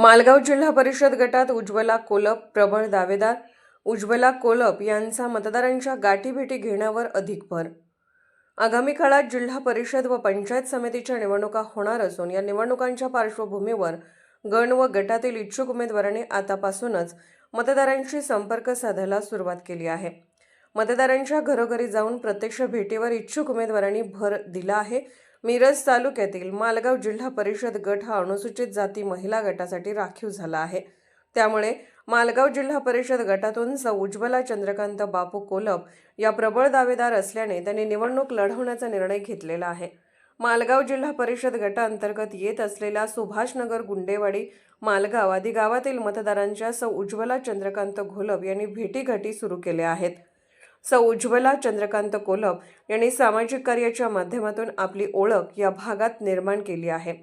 मालगाव जिल्हा परिषद गटात उज्ज्वला कोलप प्रबळ दावेदार. उज्ज्वला कोलप यांचा मतदारांच्या गाठीभेटी घेण्यावर अधिक भर. आगामी काळात जिल्हा परिषद व पंचायत समितीच्या निवडणुका होणार असून या निवडणुकांच्या पार्श्वभूमीवर गण व गटातील इच्छुक उमेदवारांनी आतापासूनच मतदारांशी संपर्क साधायला सुरुवात केली आहे. मतदारांच्या घरोघरी जाऊन प्रत्यक्ष भेटीवर इच्छुक उमेदवारांनी भर दिला आहे. मिरज तालुक्यातील मालगाव जिल्हा परिषद गट हा अनुसूचित जाती महिला गटासाठी राखीव झाला आहे. त्यामुळे मालगाव जिल्हा परिषद गटातून उज्ज्वला चंद्रकांत बापू कोलप या प्रबळ दावेदार असल्याने त्यांनी निवडणूक लढवण्याचा निर्णय घेतलेला आहे. मालगाव जिल्हा परिषद गटाअंतर्गत येत असलेल्या सुभाषनगर, गुंडेवाडी, मालगाव आदी गावातील मतदारांच्या उज्ज्वला चंद्रकांत कोलप यांनी भेटीगाठी सुरू केल्या आहेत. उज्ज्वला चंद्रकांत कोलप यांनी सामाजिक कार्याच्या माध्यमातून आपली ओळख या भागात निर्माण केली आहे.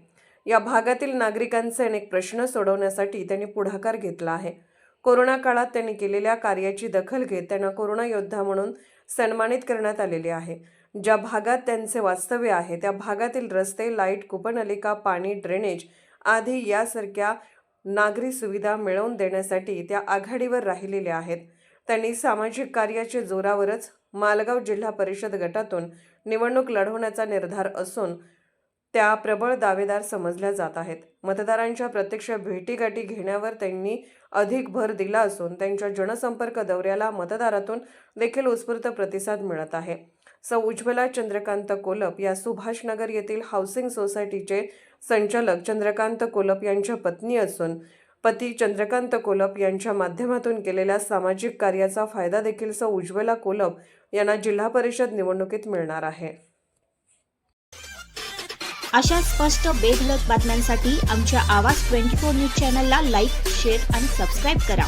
या भागातील नागरिकांचे अनेक प्रश्न सोडवण्यासाठी त्यांनी पुढाकार घेतला आहे. कोरोना काळात त्यांनी केलेल्या कार्याची दखल घेत त्यांना कोरोना योद्धा म्हणून सन्मानित करण्यात आलेले आहे. ज्या भागात त्यांचे वास्तव्य आहे त्या भागातील रस्ते, लाईट, कूपनलिका, पाणी, ड्रेनेज आदी यासारख्या नागरी सुविधा मिळवून देण्यासाठी त्या आघाडीवर राहिलेल्या आहेत. त्यांनी सामाजिक कार्याच्या जोरावरच मालगाव जिल्हा परिषद गटातून निवडणूक लढवण्याचा निर्धार असून त्या प्रबळ दावेदार समजल्या जात आहेत. मतदारांच्या प्रत्यक्ष भेटीगाठी घेण्यावर त्यांनी अधिक भर दिला असून त्यांच्या जनसंपर्क दौऱ्याला मतदारातून देखील उत्स्फूर्त प्रतिसाद मिळत आहे. उज्ज्वला चंद्रकांत कोलप या सुभाषनगर येथील हाऊसिंग सोसायटीचे संचालक चंद्रकांत कोलप यांच्या पत्नी असून पती चंद्रकांत कोलप यांच्या माध्यमातून केलेल्या सामाजिक कार्याचा फायदा देखील उज्ज्वला कोलप यांना जिल्हा परिषद निवडणुकीत मिळणार आहे. अशा स्पष्ट बेधडक बातम्यांसाठी आमच्या आवाज 24 न्यूज चॅनलला लाईक, शेअर आणि सबस्क्राईब करा.